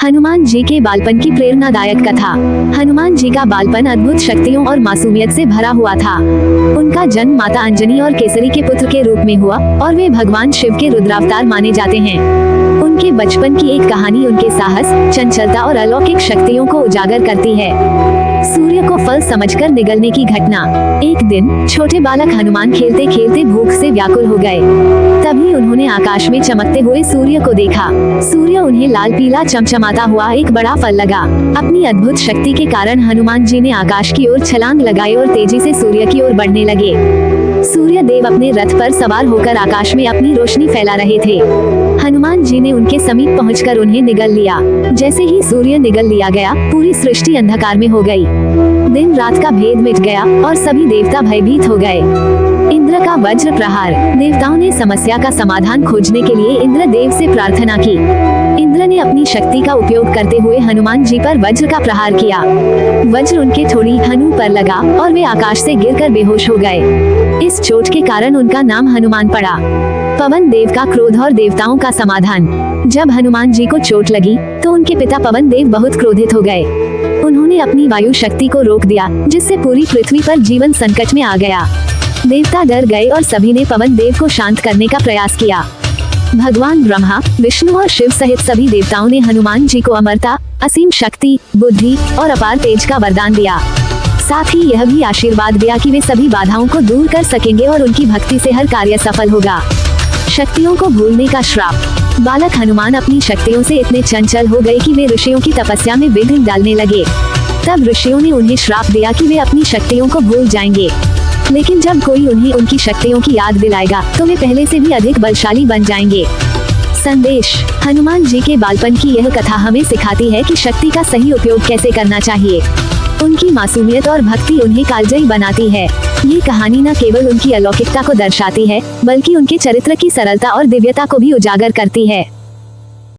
हनुमान जी के बालपन की प्रेरणादायक कथा। हनुमान जी का बालपन अद्भुत शक्तियों और मासूमियत से भरा हुआ था। उनका जन्म माता अंजनी और केसरी के पुत्र के रूप में हुआ और वे भगवान शिव के रुद्रावतार माने जाते हैं। उनके बचपन की एक कहानी उनके साहस, चंचलता और अलौकिक शक्तियों को उजागर करती है। सूर्य को फल समझकर निगलने की घटना। एक दिन छोटे बालक हनुमान खेलते खेलते भूख से व्याकुल हो गए। तभी उन्होंने आकाश में चमकते हुए सूर्य को देखा। सूर्य उन्हें लाल पीला चमचमाता हुआ एक बड़ा फल लगा। अपनी अद्भुत शक्ति के कारण हनुमान जी ने आकाश की ओर छलांग लगाई और तेजी से सूर्य की ओर बढ़ने लगे। सूर्य देव अपने रथ पर सवार होकर आकाश में अपनी रोशनी फैला रहे थे। हनुमान जी ने उनके समीप पहुंचकर उन्हें निगल लिया। जैसे ही सूर्य निगल लिया गया, पूरी सृष्टि अंधकार में हो गई। दिन रात का भेद मिट गया और सभी देवता भयभीत हो गए। इंद्र का वज्र प्रहार। देवताओं ने समस्या का समाधान खोजने के लिए इंद्र देव से प्रार्थना की। इंद्र ने अपनी शक्ति का उपयोग करते हुए हनुमान जी पर वज्र का प्रहार किया। वज्र उनके थोड़ी हनु पर लगा और वे आकाश से गिरकर बेहोश हो गए। इस चोट के कारण उनका नाम हनुमान पड़ा। पवन देव का क्रोध और देवताओं का समाधान। जब हनुमान जी को चोट लगी तो उनके पिता पवन देव बहुत क्रोधित हो गए। उन्होंने अपनी वायु शक्ति को रोक दिया, जिससे पूरी पृथ्वी पर जीवन संकट में आ गया। देवता डर गए और सभी ने पवन देव को शांत करने का प्रयास किया। भगवान ब्रह्मा, विष्णु और शिव सहित सभी देवताओं ने हनुमान जी को अमरता, असीम शक्ति, बुद्धि और अपार तेज का वरदान दिया। साथ ही यह भी आशीर्वाद दिया कि वे सभी बाधाओं को दूर कर सकेंगे और उनकी भक्ति से हर कार्य सफल होगा। शक्तियों को भूलने का श्राप। बालक हनुमान अपनी शक्तियों से इतने चंचल हो गए कि वे ऋषियों की तपस्या में विघ्न डालने लगे। तब ऋषियों ने उन्हें श्राप दिया कि वे अपनी शक्तियों को भूल जाएंगे। लेकिन जब कोई उन्हें उनकी शक्तियों की याद दिलाएगा तो वे पहले से भी अधिक बलशाली बन जाएंगे। संदेश। हनुमान जी के बालपन की यह कथा हमें सिखाती है कि शक्ति का सही उपयोग कैसे करना चाहिए। उनकी मासूमियत और भक्ति उन्हें कालजयी बनाती है। ये कहानी न केवल उनकी अलौकिकता को दर्शाती है, बल्कि उनके चरित्र की सरलता और दिव्यता को भी उजागर करती है।